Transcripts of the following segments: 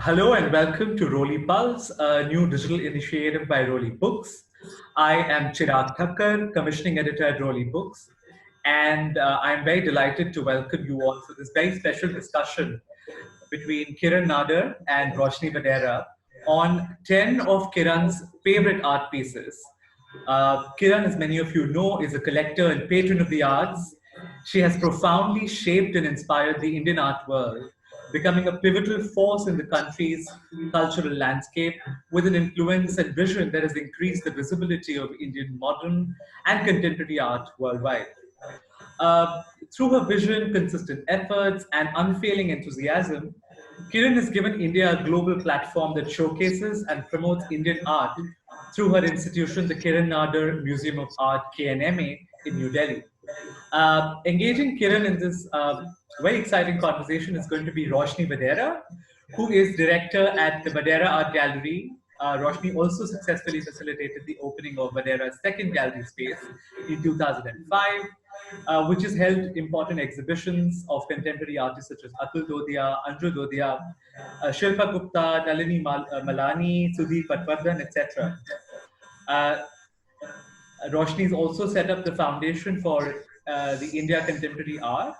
Hello and welcome to Rolly Pulse, a new digital initiative by Rolly Books. I am Chirag Thakkar, commissioning editor at Rolly Books, and I'm very delighted to welcome you all to this very special discussion between Kiran Nadar and Roshini Vadehra on 10 of Kiran's favorite art pieces. Kiran, as many of you know, is a collector and patron of the arts. She has profoundly shaped and inspired the Indian art world, becoming a pivotal force in the country's cultural landscape with an influence and vision that has increased the visibility of Indian modern and contemporary art worldwide. Uh, Through her vision, consistent efforts, and unfailing enthusiasm, Kiran has given India a global platform that showcases and promotes Indian art through her institution, the Kiran Nadar Museum of Art, KNMA, in New Delhi. Engaging Kiran in this very exciting conversation is going to be Roshini Vadehra, who is director at the Vadehra Art Gallery. Roshni also successfully facilitated the opening of Vadehra's second gallery space in 2005, which has held important exhibitions of contemporary artists such as Atul Dodia, Anju Dodia, Shilpa Gupta, Nalini Malani, Sudeep Patwardhan, etc. Uh, Roshni has also set up the foundation for the India Contemporary Art,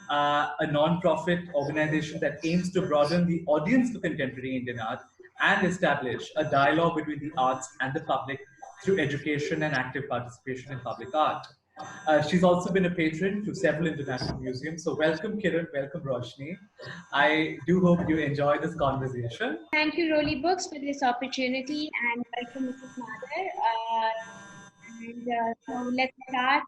a non-profit organization that aims to broaden the audience for contemporary Indian art and establish a dialogue between the arts and the public through education and active participation in public art. She's also been a patron to several international museums. So welcome, Kiran. Welcome, Roshni. I do hope you enjoy this conversation. Thank you, Rolly Books, for this opportunity, and welcome, Mrs. Nadar. So let's start.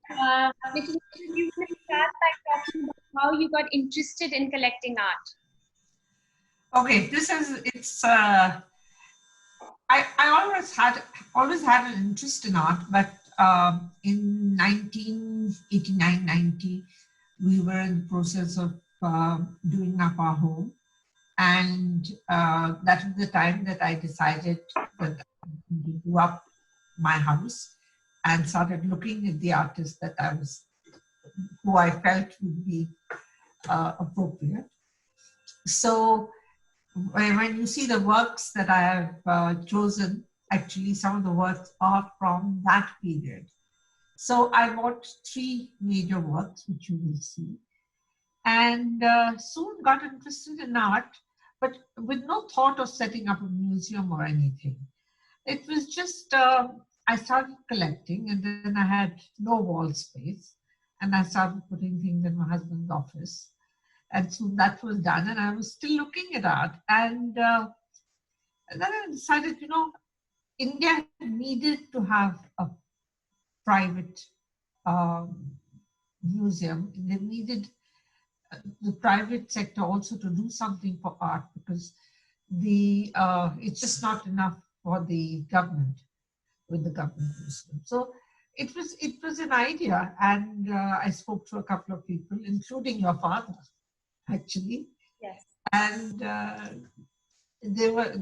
Mrs. Nadar, you can start by talking about how you got interested in collecting art. Okay, I always had an interest in art, but in 1989-90, we were in the process of doing up our home. And that was the time that I decided that I would do up my house and started looking at the artists who I felt would be appropriate. So when you see the works that I have chosen, actually some of the works are from that period. So I bought 3 major works, which you will see, and soon got interested in art, but with no thought of setting up a museum or anything. It was just, I started collecting, and then I had no wall space, and I started putting things in my husband's office. And so that was done, and I was still looking at art. And then I decided, India needed to have a private museum. They needed the private sector also to do something for art, because it's just not enough for the government with the government museum. So it was an idea, and I spoke to a couple of people, including your father, actually. Yes. And they were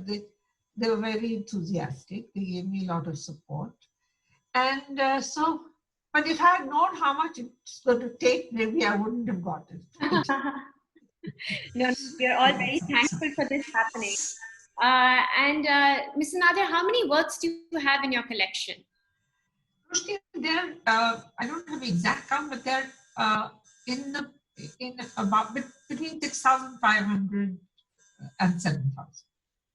very enthusiastic. They gave me a lot of support. And but if I had known how much it's going to take, maybe I wouldn't have got it. No, we're all very thankful for this happening. Mr. Nadar, how many works do you have in your collection? I don't have the exact count, but they're in about between 6,500 and 7,000.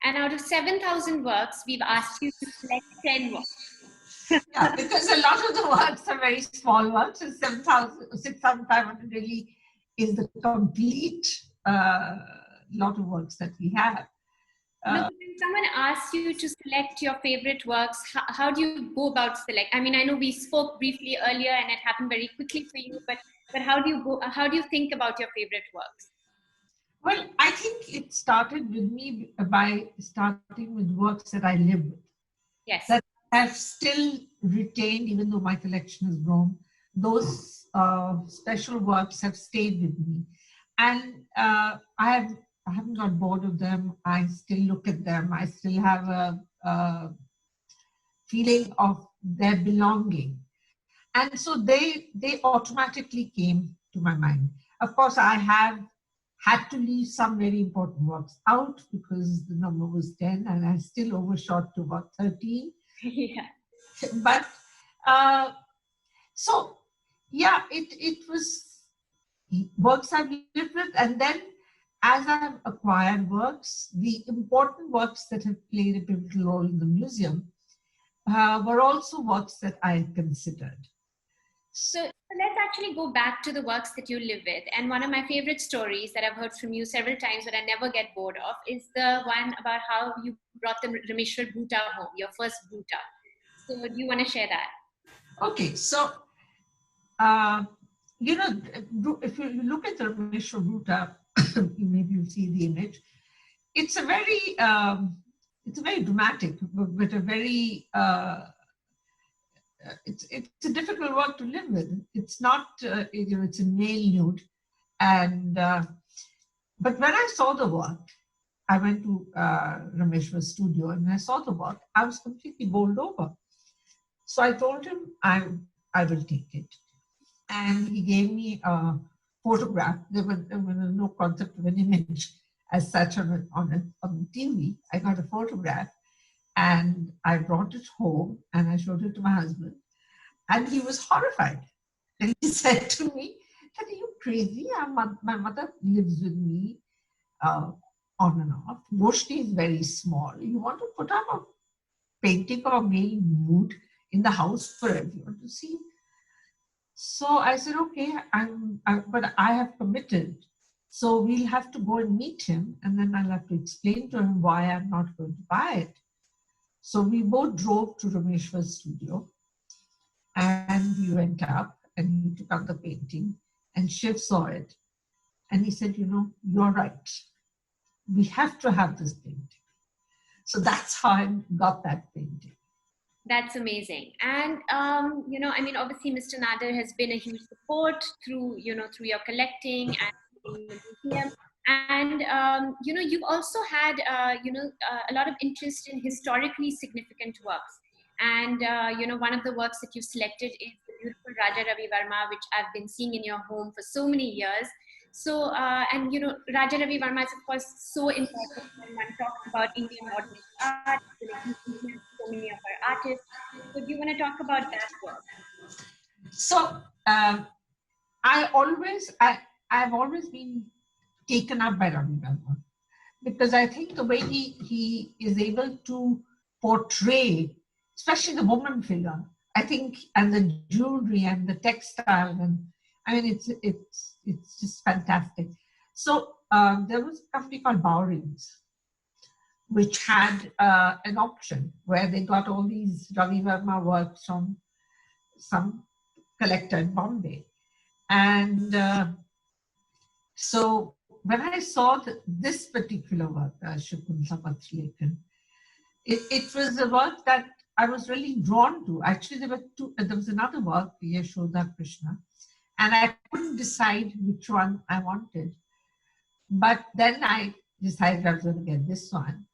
And out of 7,000 works, we've asked you to select 10 works. Yeah, because a lot of the works are very small works, and 6,500 really is the complete lot of works that we have. When someone asks you to select your favorite works, how do you go about select? I mean, I know we spoke briefly earlier, and it happened very quickly for you. But how do you think about your favorite works? Well, I think it started with me by starting with works that I live with. Yes. That I've still retained, even though my collection has grown. Those special works have stayed with me, and I haven't got bored of them. I still look at them. I still have a feeling of their belonging. And so they automatically came to my mind. Of course, I have had to leave some very important works out because the number was 10 and I still overshot to about 13. Yeah. But so, yeah, it was works I've lived with. And then as I've acquired works, the important works that have played a pivotal role in the museum were also works that I considered. So let's actually go back to the works that you live with. And one of my favorite stories that I've heard from you several times but I never get bored of is the one about how you brought the Rameshwar Bhuta home, your first Bhuta. So do you want to share that? Okay, so, you know, if you look at the Rameshwar Bhuta, maybe you'll see the image. It's a very dramatic, but a very, it's a difficult work to live with. It's not, you know, it's a male nude. And, but when I saw the work, I went to Rameshwar's studio and I saw the work, I was completely bowled over. So I told him, I will take it. And he gave me a photograph. There was no concept of an image as such on TV. I got a photograph and I brought it home and I showed it to my husband. And he was horrified. And he said to me, "Are you crazy? My mother lives with me on and off. Roshini is very small. You want to put up a painting of a male nude in the house for everyone to see?" So I said, okay, but I have committed. So we'll have to go and meet him and then I'll have to explain to him why I'm not going to buy it. So we both drove to Rameshwar's studio and we went up and he took out the painting and Shiv saw it. And he said, you know, you're right. We have to have this painting. So that's how I got that painting. That's amazing. And, you know, I mean, obviously, Mr. Nadar has been a huge support through, you know, through your collecting and in the museum. And, you know, you've also had, you know, a lot of interest in historically significant works. And, you know, one of the works that you've selected is the beautiful Raja Ravi Varma, which I've been seeing in your home for so many years. So, and, you know, Raja Ravi Varma is, of course, so important when one talks about Indian modernist art. He influenced so many of our artists. So do you want to talk about that work? So I've always been taken up by Ravi Verma because I think the way he is able to portray, especially the woman figure, I think, and the jewelry and the textile, and I mean it's just fantastic. So there was a company called Bowrings, which had an auction where they got all these Ravi Verma works from some collector in Bombay. And so when I saw this particular work, Shakuntala Pathlekan, it was a work that I was really drawn to. Actually, there was another work, Yashoda Krishna, and I couldn't decide which one I wanted. But then I decided I was going to get this one.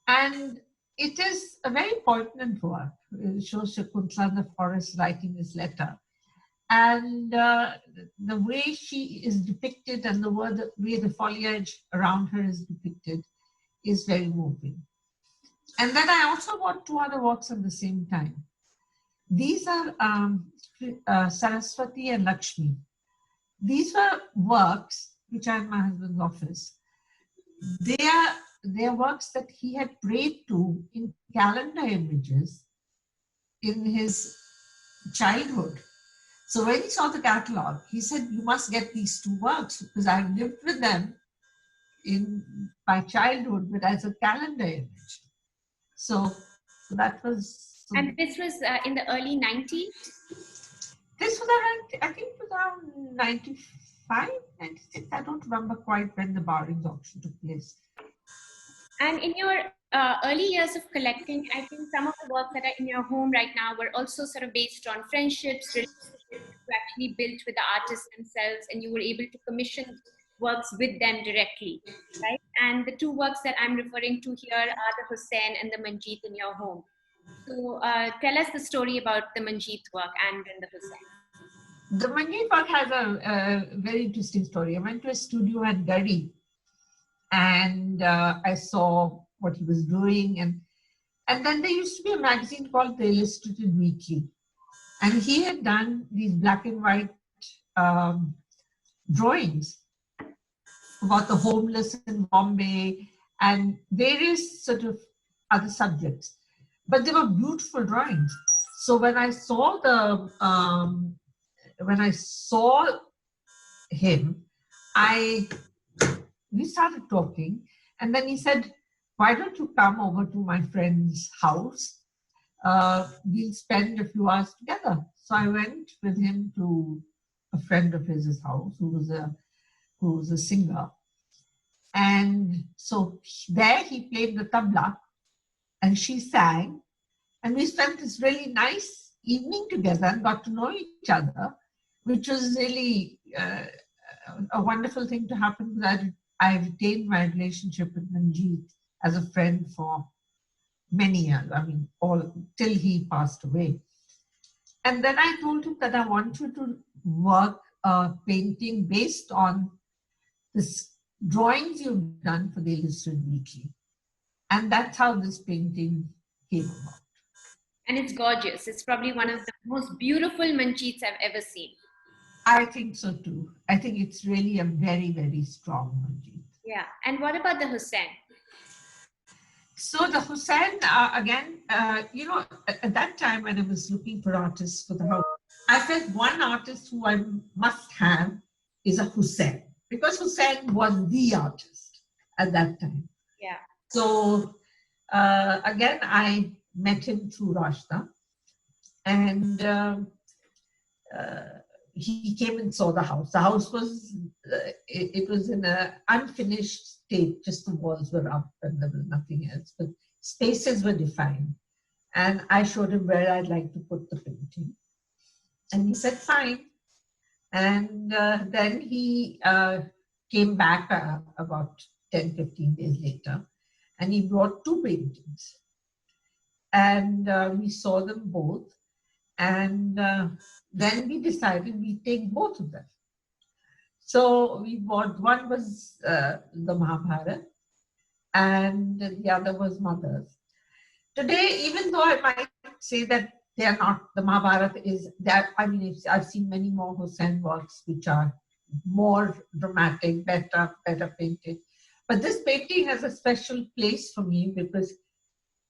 And it is a very poignant work. It shows Shakuntala in the forest writing this letter. And the way she is depicted and the way the foliage around her is depicted is very moving. And then I also got two other works at the same time. These are Saraswati and Lakshmi. These were works which are in my husband's office. They are works that he had prayed to in calendar images in his childhood. So when he saw the catalog, he said, you must get these two works because I've lived with them in my childhood, but as a calendar image. So that was... And this was in the early 90s? This was around, I think it was around 95, 96. I don't remember quite when the Bowrings auction took place. And in your early years of collecting, I think some of the works that are in your home right now were also sort of based on friendships, relationships you actually built with the artists themselves, and you were able to commission works with them directly, right? And the two works that I'm referring to here are the Hussain and the Manjeet in your home. So tell us the story about the Manjeet work and then the Hussain. The Manjeet work has a very interesting story. I went to a studio at Gadi, and I saw what he was doing, and then there used to be a magazine called The Illustrated Weekly, and he had done these black and white um, drawings about the homeless in Bombay and various sort of other subjects, but they were beautiful drawings. So when I saw him, we started talking, and then he said, "Why don't you come over to my friend's house? We'll spend a few hours together." So I went with him to a friend of his house who was a singer, and so there he played the tabla, and she sang, and we spent this really nice evening together and got to know each other, which was really a wonderful thing to happen, because I retained my relationship with Manjeet as a friend for many years. I mean, all till he passed away. And then I told him that I want you to work a painting based on this drawings you've done for the Illustrated Weekly. And that's how this painting came about. And it's gorgeous. It's probably one of the most beautiful Manjeets I've ever seen. I think so too. I think it's really a very, very strong Manjeet. Yeah. And what about the Hussain? So the Hussain, again, at that time when I was looking for artists for the house, I felt one artist who I must have is a Hussain, because Hussain was the artist at that time. Yeah. So again, I met him through Rashta, and he came and saw the house. The house was, it was in an unfinished state, just the walls were up and there was nothing else, but spaces were defined. And I showed him where I'd like to put the painting. And he said, fine. And then he came back about 10, 15 days later, and he brought two paintings. And we saw them both. And then we decided we'd take both of them. So we bought, one was the Mahabharata, and the other was Mother's. Today, even though I might say that they are not, the Mahabharata is that, I mean, I've seen many more Hussain works which are more dramatic, better painted. But this painting has a special place for me because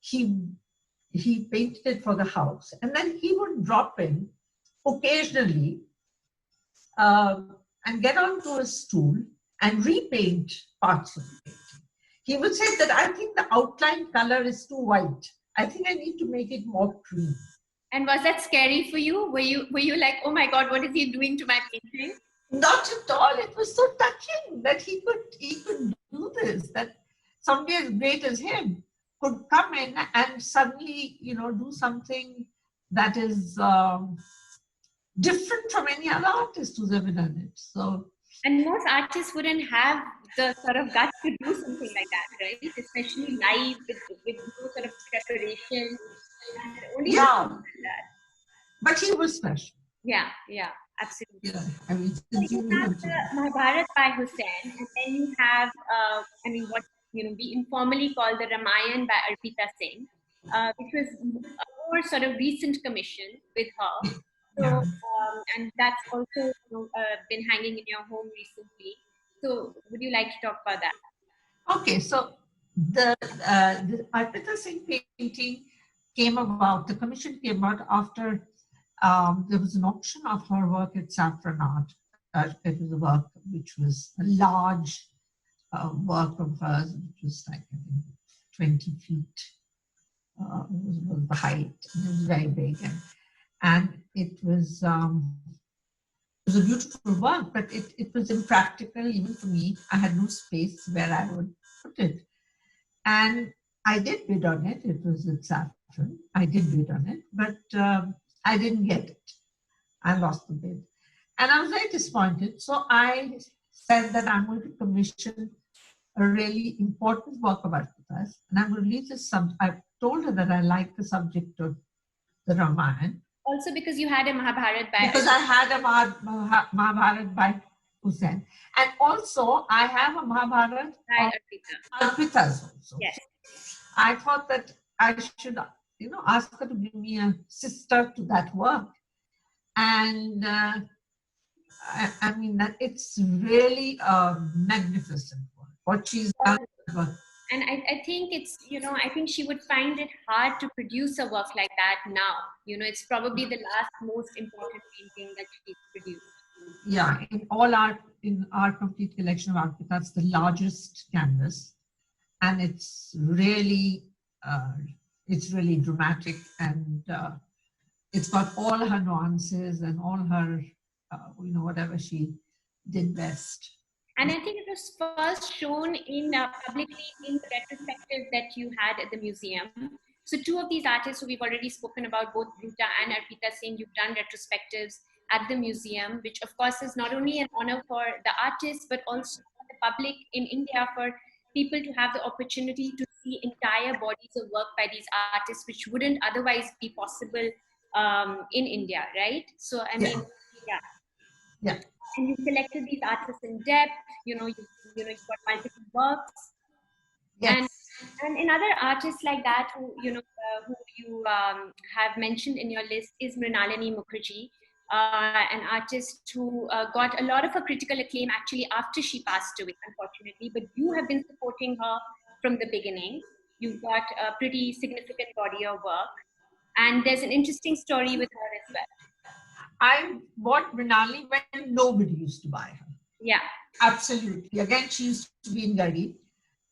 he painted it for the house, and then he would drop in occasionally and get onto a stool and repaint parts of the painting. He would say that I think the outline color is too white. I think I need to make it more cream. And was that scary for you? Were you like, oh my God, what is he doing to my painting? Not at all. It was so touching that he could do this, that somebody as great as him could come in and suddenly, do something that is different from any other artist who's ever done it. So, and most artists wouldn't have the sort of guts to do something like that, right? Especially live with no sort of preparation. Only yeah, but he was special. Yeah, absolutely. Yeah, I mean, you have the Mahabharata by Hussain, and then you have, what we informally call the Ramayana by Arpita Singh, which was a more sort of recent commission with her. So, and that's also been hanging in your home recently. So, would you like to talk about that? Okay, so the Arpita Singh painting came about, the commission came about after there was an auction of her work at Saffron Art. It was a work which was a large work of hers, which was like, I think, 20 feet was the height. It was very big. And it was a beautiful work, but it was impractical even for me. I had no space where I would put it. And I did bid on it. It was at Saffron. I did bid on it, but I didn't get it. I lost the bid. And I was very disappointed. So I said that I'm going to commission a really important work of Arpita's, and I'm going to leave this I told her that I like the subject of the Ramayana, Also because you had a Mahabharat by... Because I had a Mahabharat by Hussain. And also, I have a Mahabharat by of Arpita. Arpita's also. Yes. I thought that I should, ask her to give me a sister to that work. And I mean, that it's really a magnificent work. What she's done. And I think it's, I think she would find it hard to produce a work like that now. It's probably the last most important painting that she's produced. Yeah, in our complete collection of art, that's the largest canvas, and it's really dramatic, and it's got all her nuances and all her whatever she did best. And I think it was first shown in publicly in the retrospective that you had at the museum. So two of these artists who we've already spoken about, both Ruta and Arpita, saying you've done retrospectives at the museum, which of course is not only an honor for the artists, but also for the public in India, for people to have the opportunity to see entire bodies of work by these artists, which wouldn't otherwise be possible in India, right? So, I mean, yeah. And you selected these artists in depth, you've got multiple works. Yes. And another artist like that who you have mentioned in your list is Mrinalini Mukherjee, an artist who got a lot of her critical acclaim actually after she passed away, unfortunately, but you have been supporting her from the beginning. You've got a pretty significant body of work, and there's an interesting story with her as well. I bought Mrinalini when nobody used to buy her. Yeah. Absolutely. Again, she used to be in Delhi,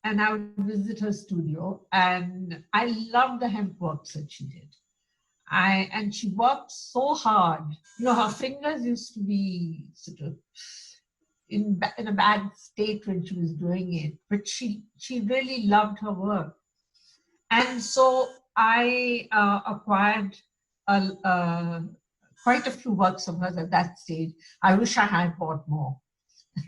and I would visit her studio, and I loved the hemp works that she did. And she worked so hard. Her fingers used to be sort of in a bad state when she was doing it, but she really loved her work. And so I acquired quite a few works of hers at that stage. I wish I had bought more.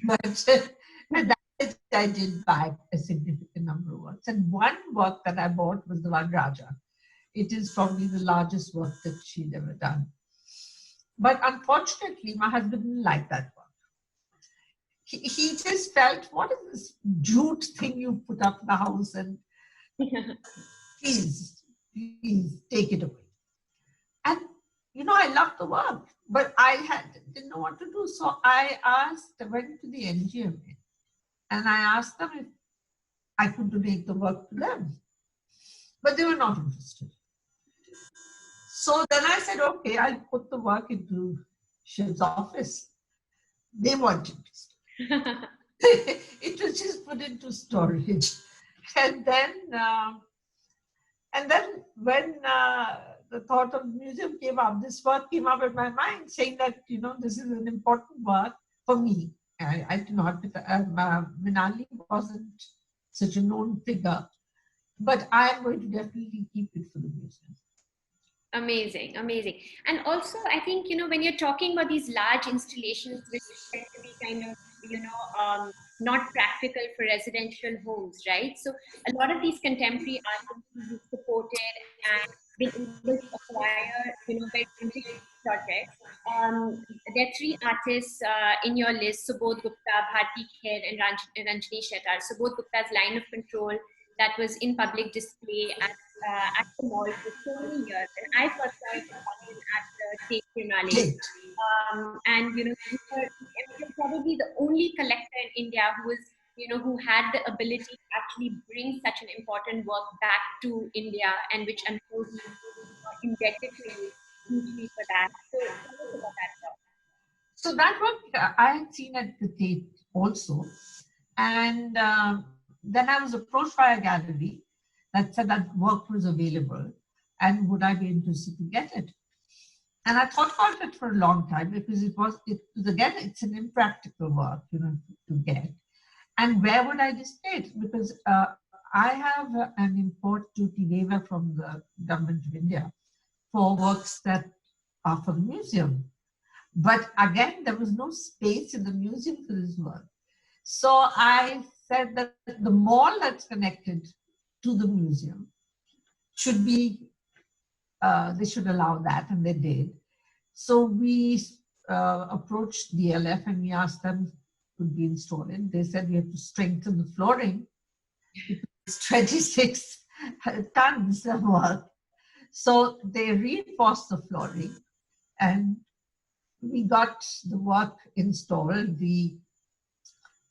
But at that stage, I did buy a significant number of works. And one work that I bought was the one Raja. It is probably the largest work that she'd ever done. But unfortunately, my husband didn't like that work. He just felt, what is this jute thing you put up in the house? And please take it away. And I loved the work, but I didn't know what to do. So I went to the NGMA, and I asked them if I could donate the work to them. But they were not interested. So then I said, okay, I'll put the work into Shiv's office. They weren't interested. It was just put into storage. And then when the thought of the museum came up, this work came up in my mind, saying that, this is an important work for me. I did not, Mrinalini wasn't such a known figure, but I am going to definitely keep it for the museum. Amazing, amazing. And also, I think, when you're talking about these large installations, which tend to be kind of, not practical for residential homes, right? So a lot of these contemporary artists who you supported and been able to acquire, very ambitious projects. There are three artists in your list, Subodh Gupta, Bharti Kher, and Ranjini Shettar. Subodh Gupta's Line of Control that was in public display at the mall for so many years, and I first saw it at the Tate Biennale. And you're probably the only collector in India who had the ability to actually bring such an important work back to India, and which I'm sure he's indebted to you hugely for that. So tell us about that work. So that work I had seen at the Tate also, and then I was approached by a gallery that said that work was available, and would I be interested to get it? And I thought about it for a long time, because it was again, it's an impractical work, to get. And where would I display it? Because I have an import duty waiver from the government of India for works that are for the museum. But again, there was no space in the museum for this work. So I said that the mall that's connected to the museum should be they should allow that, and they did. So we approached DLF and we asked them to be installed in. They said we have to strengthen the flooring. It's 26 tons of work. So they reinforced the flooring and we got the work installed. The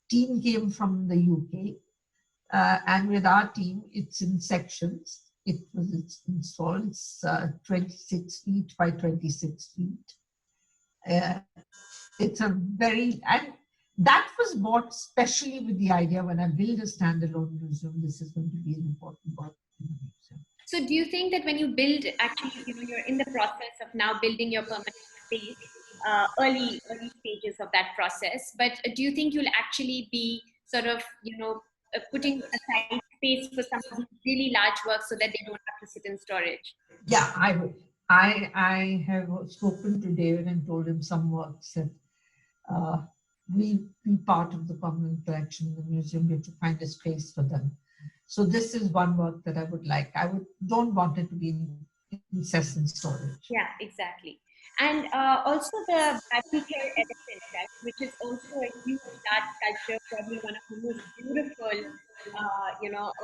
team came from the UK, and with our team, it's in sections. It's installed. It's 26 feet by 26 feet. It's a very, and that was bought specially with the idea when I build a standalone museum, this is going to be an important work in the museum. So do you think that when you build, actually, you're in the process of now building your permanent space, early stages of that process, but do you think you'll actually be sort of, putting aside space for some of these really large works so that they don't have to sit in storage? Yeah, I will. I have spoken to David and told him some works that we be part of the permanent collection in the museum. We have to find a space for them. So this is one work that I would like. Don't want it to be in incessant storage. Yeah, exactly. And also the Happy Hair Elephant, right, which is also a huge art sculpture, probably one of the most beautiful,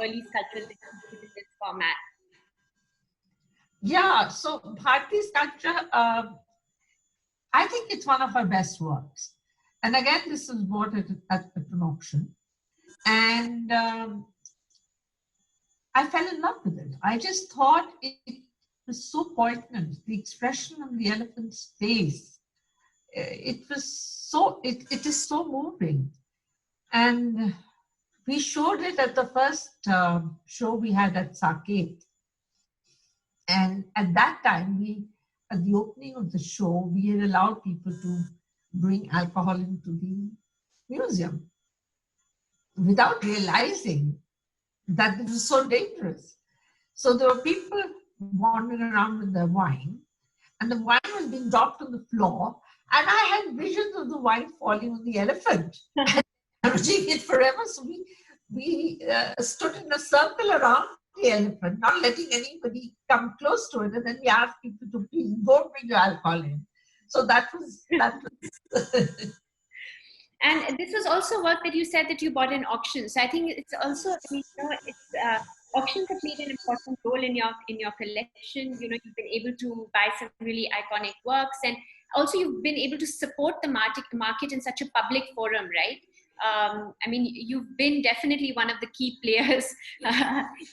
early sculptures that in this format. Yeah, so Bharti sculpture, I think it's one of her best works. And again, this was bought at an auction. And I fell in love with it. I just thought it was so poignant. The expression on the elephant's face, it is so moving. And we showed it at the first show we had at Saket. And at that time, at the opening of the show, we had allowed people to bring alcohol into the museum without realizing that it was so dangerous. So there were people wandering around with their wine, and the wine was being dropped on the floor, and I had visions of the wine falling on the elephant and damaging it forever. So we stood in a circle around the elephant, not letting anybody come close to it, and then we asked people to please don't bring your alcohol in. So that was And this was also work that you said that you bought in auctions. So I think it's also, auctions have played an important role in your collection. You've been able to buy some really iconic works, and also you've been able to support the market in such a public forum, right? You've been definitely one of the key players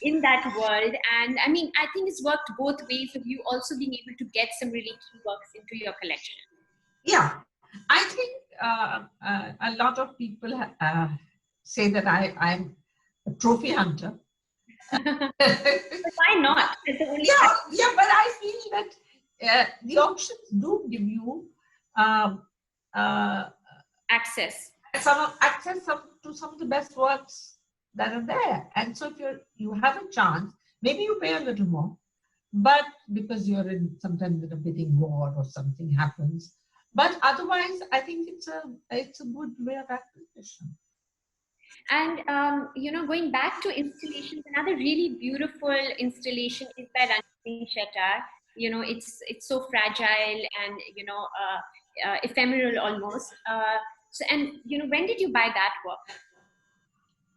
in that world. And I think it's worked both ways of you also being able to get some really key works into your collection. Yeah, I think a lot of people say that I'm a trophy hunter. But why not? Yeah, but I feel that the auctions do give you access to some of the best works that are there. And so if you have a chance, maybe you pay a little more, but because you're sometimes in a bidding war or something happens. But otherwise, I think it's a good way of acquisition. And going back to installations, another really beautiful installation is by Roshini Vadehra. It's so fragile and ephemeral almost. When did you buy that work?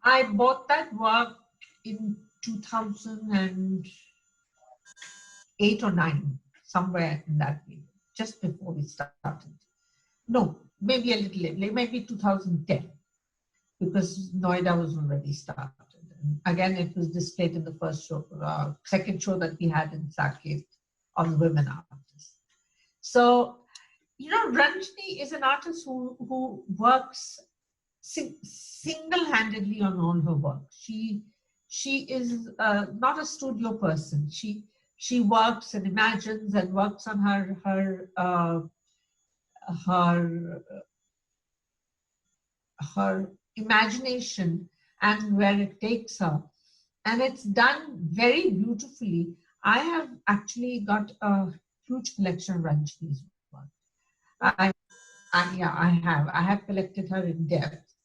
I bought that work in 2008 or 9, somewhere in that period, just before we started. No, maybe a little late, maybe 2010, because Noida was already started. And again, it was displayed in the first show, second show that we had in Saket on women artists. So, Ranjini is an artist who works single-handedly on all her work. She is not a studio person. She works and imagines and works on her imagination and where it takes her, and it's done very beautifully. I have actually got a huge collection of Ranjini's work. I have collected her in depth,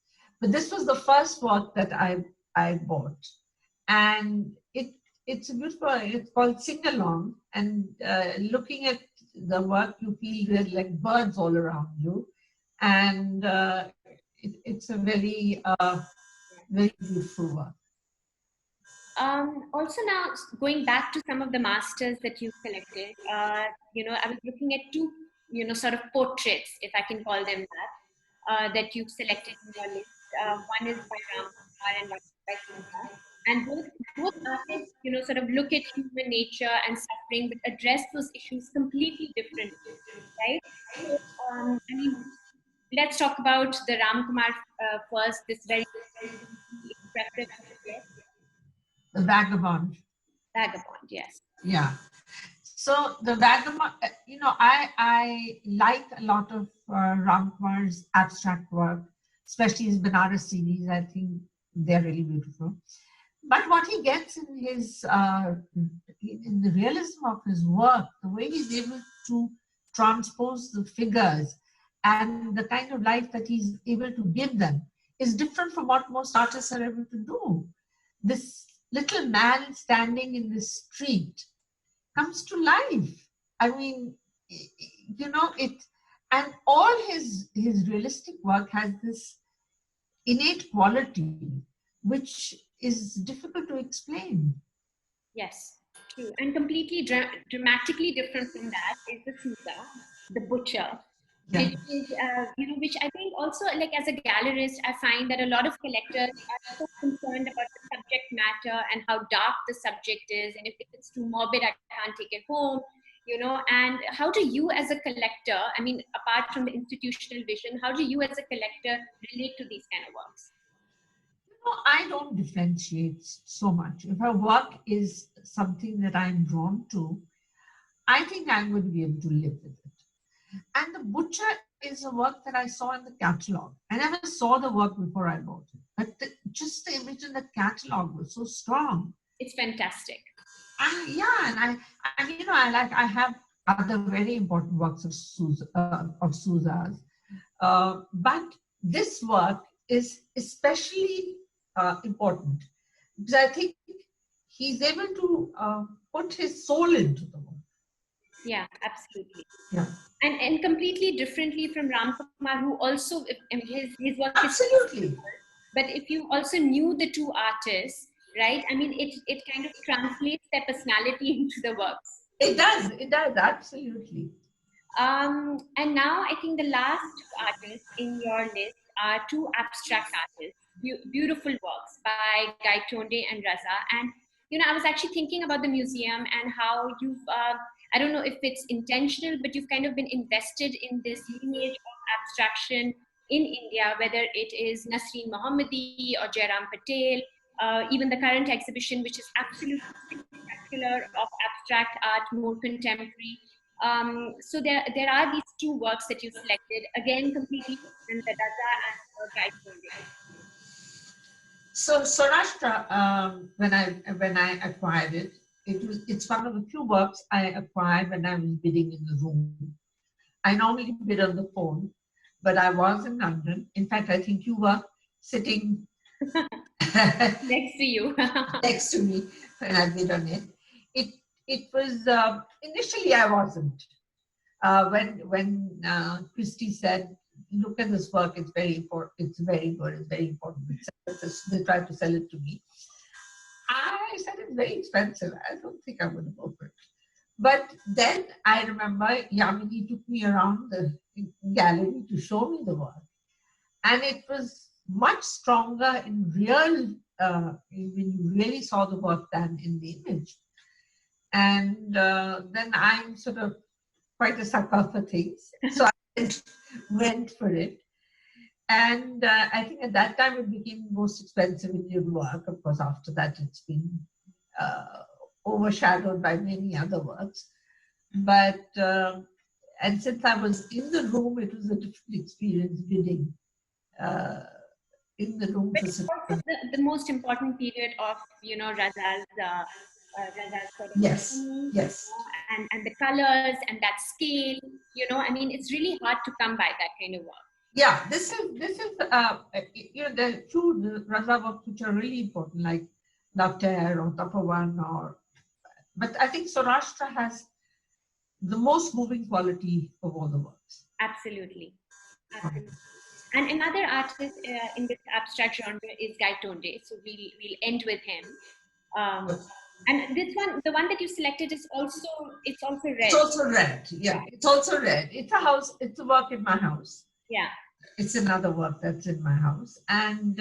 but this was the first work that I bought, and it's beautiful. It's called Sing Along, and looking at the work, you feel there's like birds all around you, and it's a very very beautiful work. Also now going back to some of the masters that you collected, I was looking at two, sort of portraits, if I can call them that you've selected in your list. One is by Ram Kumar and one is by Sita. And both artists, sort of look at human nature and suffering, but address those issues completely differently, right? So, let's talk about the Ram Kumar first, this very expressive portrait. The Vagabond. Vagabond, yes. Yeah. So the Vagabond, I like a lot of Ram Kumar's abstract work, especially his Banaras series. I think they're really beautiful. But what he gets in his, in the realism of his work, the way he's able to transpose the figures and the kind of life that he's able to give them is different from what most artists are able to do. This little man standing in the street comes to life. I mean, and all his realistic work has this innate quality, which is difficult to explain. Yes, true. And completely dramatically different from that is the Susa, the butcher, Yeah. which is, which I think also, like as a gallerist, I find that a lot of collectors are so concerned about the subject matter and how dark the subject is. And if it's too morbid, I can't take it home, and how do you as a collector, I mean, apart from the institutional vision, how do you as a collector relate to these kind of works? I don't differentiate so much. If a work is something that I'm drawn to, I think I'm going to be able to live with it. And The Butcher is a work that I saw in the catalog. I never saw the work before I bought it, but just the image in the catalog was so strong. It's fantastic. And I have other very important works of Sousa's, but this work is especially important because I think he's able to put his soul into the work. Yeah, absolutely. Yeah. And completely differently from Ram Kumar, who also, his work absolutely is, but if you also knew the two artists, right? I mean, it kind of translates their personality into the works. It does, absolutely. And now I think the last two artists in your list are two abstract artists, beautiful works by Gaitonde and Raza. And, I was actually thinking about the museum and how you've, I don't know if it's intentional, but you've kind of been invested in this lineage of abstraction in India, whether it is Nasreen Mohammadi or Jairam Patel, even the current exhibition, which is absolutely spectacular, of abstract art, more contemporary. So there are these two works that you selected, again completely different, the Raza and Gaitonde. So Saurashtra, when I acquired it, it's one of the few works I acquired when I was bidding in the room. I normally bid on the phone, but I was in London. In fact, I think you were sitting next to you, next to me when I bid on it. It was initially I wasn't. When Christy said, "Look at this work; it's very important. It's very good. It's very important." They tried to sell it to me. I said it's very expensive. I don't think I'm going to go for it. But then I remember Yamini took me around the gallery to show me the work, and it was much stronger in real when you really saw the work than in the image. And then I'm sort of quite a sucker for things, so I went for it. And I think at that time it became the most expensive Indian work. Of course, after that it's been overshadowed by many other works. But and since I was in the room, it was a different experience bidding in the room. But it's also the most important period of Raza's sort of yes, and the colors and that scale. I mean, it's really hard to come by that kind of work. Yeah, this is the two Raza works which are really important, like Later or Tapavan but I think Saurashtra has the most moving quality of all the works. Absolutely. Absolutely. And another artist in this abstract genre is Gaitonde. So we'll end with him. And this one, the one that you selected, is also red. It's also red. Yeah, it's also red. It's a house. It's a work in my house. Yeah. It's another work that's in my house, and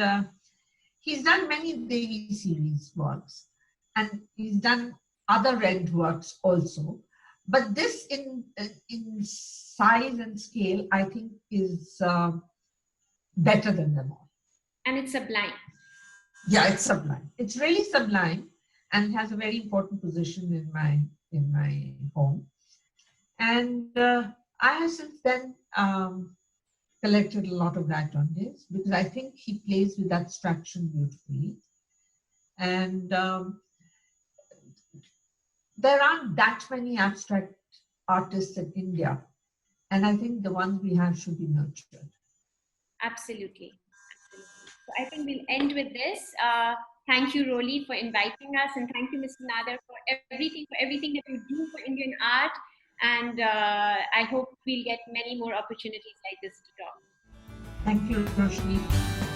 he's done many Devi series works, and he's done other red works also. But this, in size and scale, I think is better than them all. And it's sublime. Yeah, it's sublime. It's really sublime, and has a very important position in my home. And I have since then collected a lot of Gaitondes because I think he plays with abstraction beautifully. And there aren't that many abstract artists in India, and I think the ones we have should be nurtured. Absolutely. So I think we'll end with this. Thank you, Roli, for inviting us, and thank you, Mr. Nadar, for everything that you do for Indian art. And I hope we'll get many more opportunities like this to talk. Thank you, Roshini.